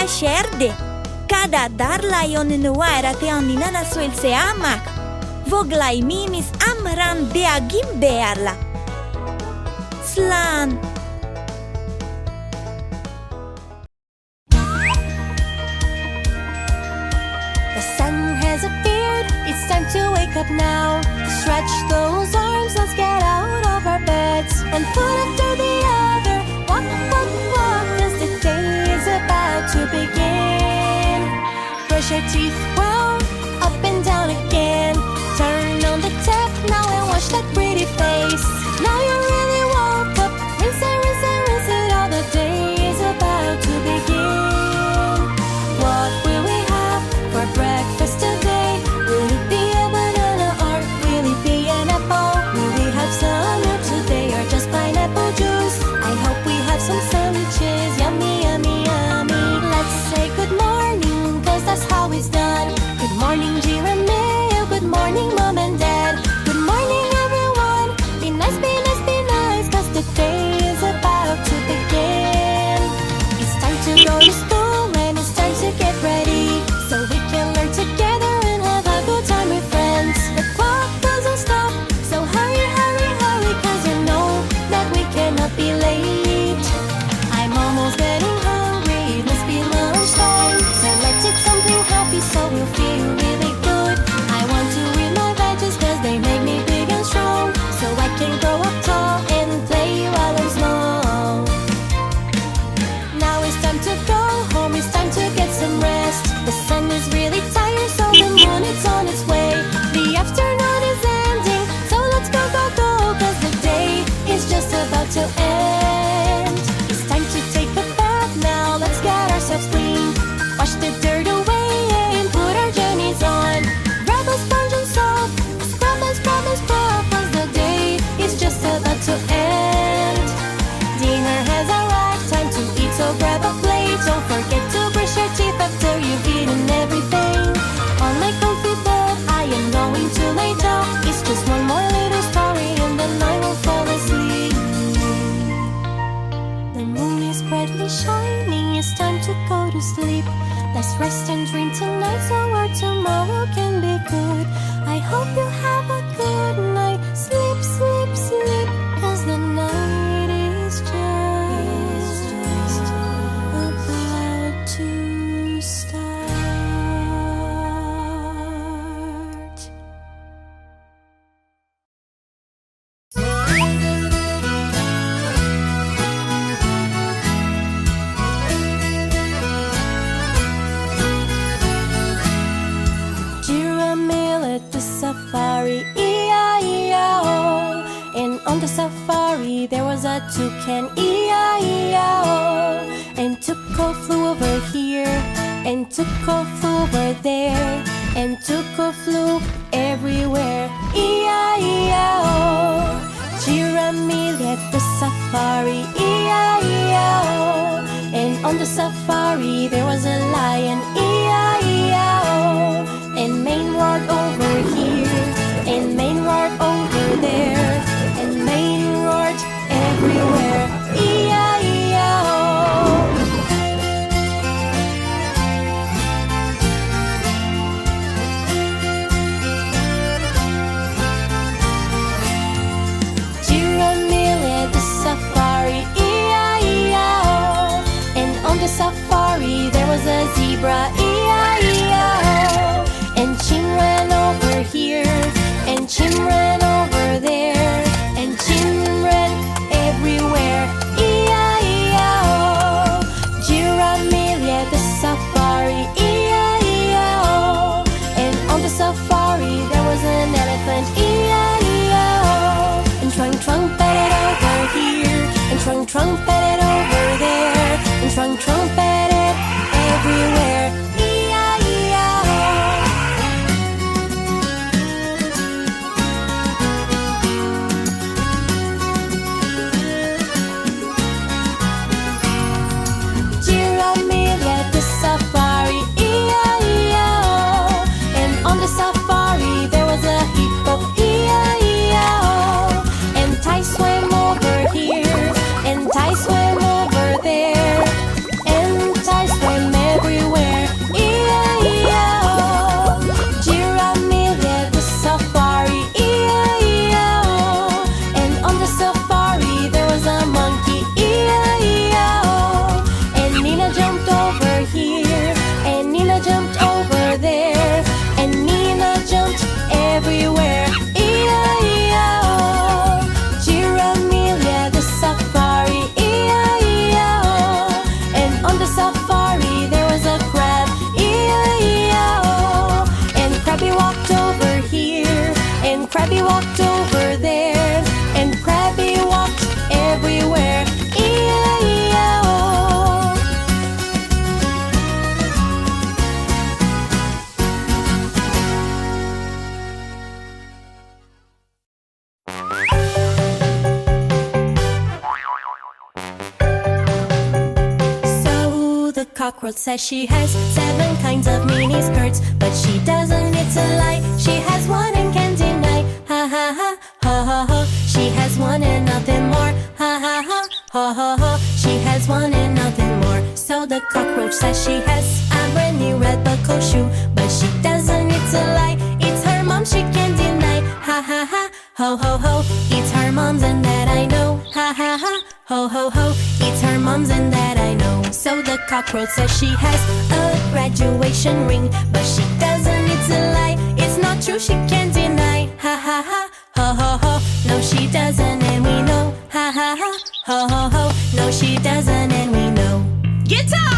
sherde. Cada dar lion in waira te andinana suel se amak. Foghlaim is Amhráin Beagim bearla. Slan. The sun has appeared, it's time to wake up now. Stretch those arms, let's get out of our beds. One foot after the other, walk, walk, walk, cause the day is about to begin. Brush your teeth well, up and down again. Turn on the tap now and wash that pretty face. Now you really woke up, rinse and rinse and rinse it all. The day is about to begin. What will we have for breakfast today? Will it be a banana or will it be an apple? Will we have some milk today or just pineapple juice? I hope we have some sandwiches, yummy, yummy, yummy. Let's say good morning, cause that's how it's done. Good morning, Giramille, good morning, Mom and Dad. Good morning, everyone, be nice, be nice, be nice, cause the day is about to begin. It's time to go to school and it's time to get ready, so we can learn together and have a good time with friends. The clock doesn't stop, so hurry, hurry, hurry, cause you know that we cannot be late. I'm almost getting hungry, it must be lunchtime, so let's eat something happy so we'll feel really good. I want to eat my veggies cause they make me big and strong, so I can grow up tall and play while I'm small. Now it's time to go home, it's time to get some rest. The sun is really tired, so the moon is on its way. The afternoon is ending, so let's go, go, go, cause the day is just about to end. It's time to take a bath now, let's get ourselves clean. Wash the dirt away and put our jammies on. Grab a sponge and soap, scrub and scrub and scrub, cause the day is just about to end. Dinner has arrived, time to eat, so grab a plate. Don't forget to brush your teeth after you've eaten everything. On my comfy bed, I am going to lay down. It's just one more little story and then I will fall asleep. The moon is brightly shining, it's time to go to sleep. Let's rest and dream tonight so our tomorrow can be good. I hope you have a good night. Sleep, sleep, sleep, cause the night is just about to start. Giramille at the safari, E-I-E-I-O. And on the safari there was a toucan, E-I-E-I-O. And Tuco flew over here, and Tuco flew over there, and Tuco flew everywhere, E-I-E-I-O. Giramille at the safari, E-I-E-I-O. And on the safari there was a lion, E-I-E-I-O. And Maine roared over here, and Maine roared over there, and Maine roared everywhere, E-I-E-I-O. Giramille at the safari, E-I-E-I-O. And on the safari there was a zebra, E-I-E-I-O. And Chin ran over here, and Chin ran over there, and Chin ran everywhere, E-I-E-I-O. Giramille at the safari, E-I-E-I-O. And on the safari there was an elephant, E-I-E-I-O. And Trunk trumpeted over here, and Trunk trumpeted over there, and Trunk trumpeted everywhere, safari, E-I-E-I-O. And on the safari there was a hippo, E-I-E-I-O. And Ty swam over here, and Ty swam cockroach says she has 7 kinds of mini skirts, but she doesn't, it's a lie. She has one and can't deny. Ha ha ha, ha ha ha. She has one and nothing more. Ha ha ha, ha ha ha. She has one and nothing more. So the cockroach says she has a brand new red buckle shoe, but she doesn't, it's a lie. It's her mom, she can't deny. Ha ha ha, ho ho ho. It's her mom's and that I know. Ha ha ha, ho ho ho. It's her mom's and that I know. So the cockroach says she has a graduation ring, but she doesn't, it's a lie. It's not true, she can't deny. Ha ha ha, ho ho ho. No, she doesn't and we know. Ha ha ha, ho ho ho. No, she doesn't and we know. Guitar!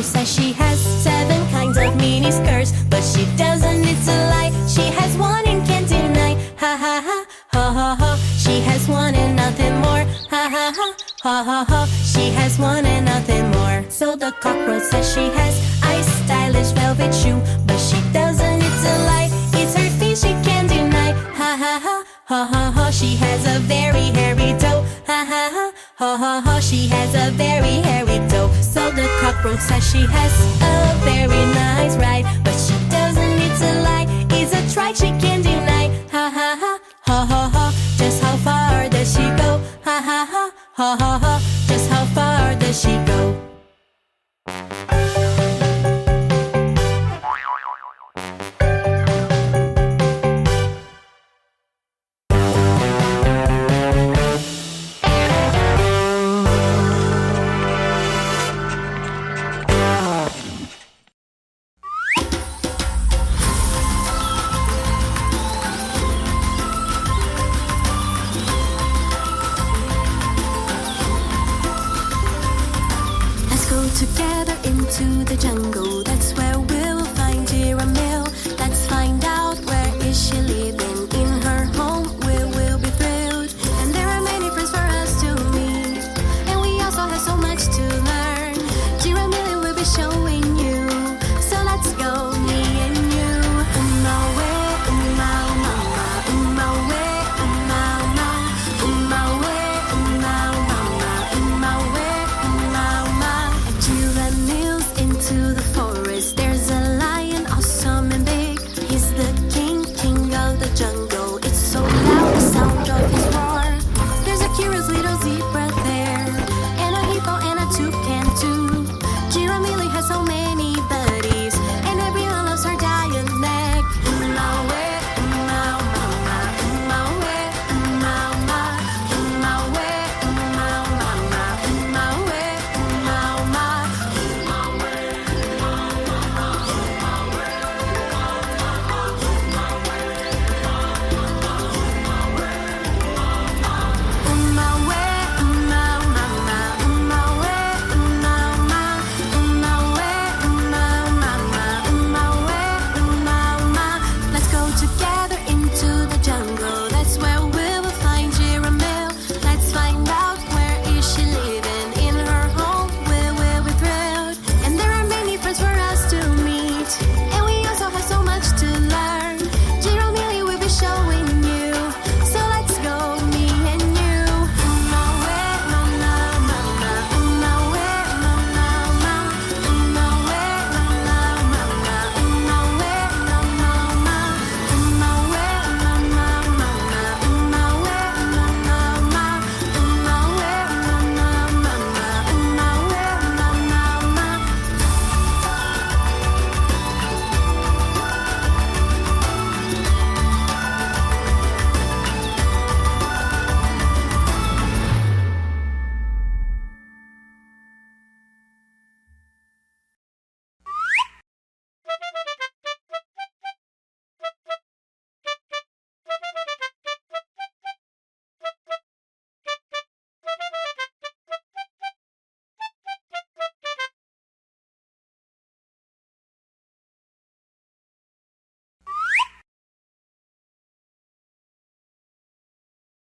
Says she has 7 kinds of mini skirts, but she doesn't, it's a lie. She has one and can't deny. Ha ha ha, ha ha ha. She has one and nothing more. Ha ha ha, ha ha ha. She has one and nothing more. So the cockroach says she has a stylish velvet shoe, but she doesn't, it's a lie. It's her feet, she can't deny. Ha ha ha, ha ha ha. She has a very hairy toe. Ha ha ha, ha ha ha. She has a very hairy toe. So the cockroach says she has a very nice ride, but she doesn't, it's a lie. It's a trike, she can't deny. Ha ha ha, ha ha ha. Just how far does she go? Ha ha ha, ha ha ha. Just how far does she go? Together into the jungle.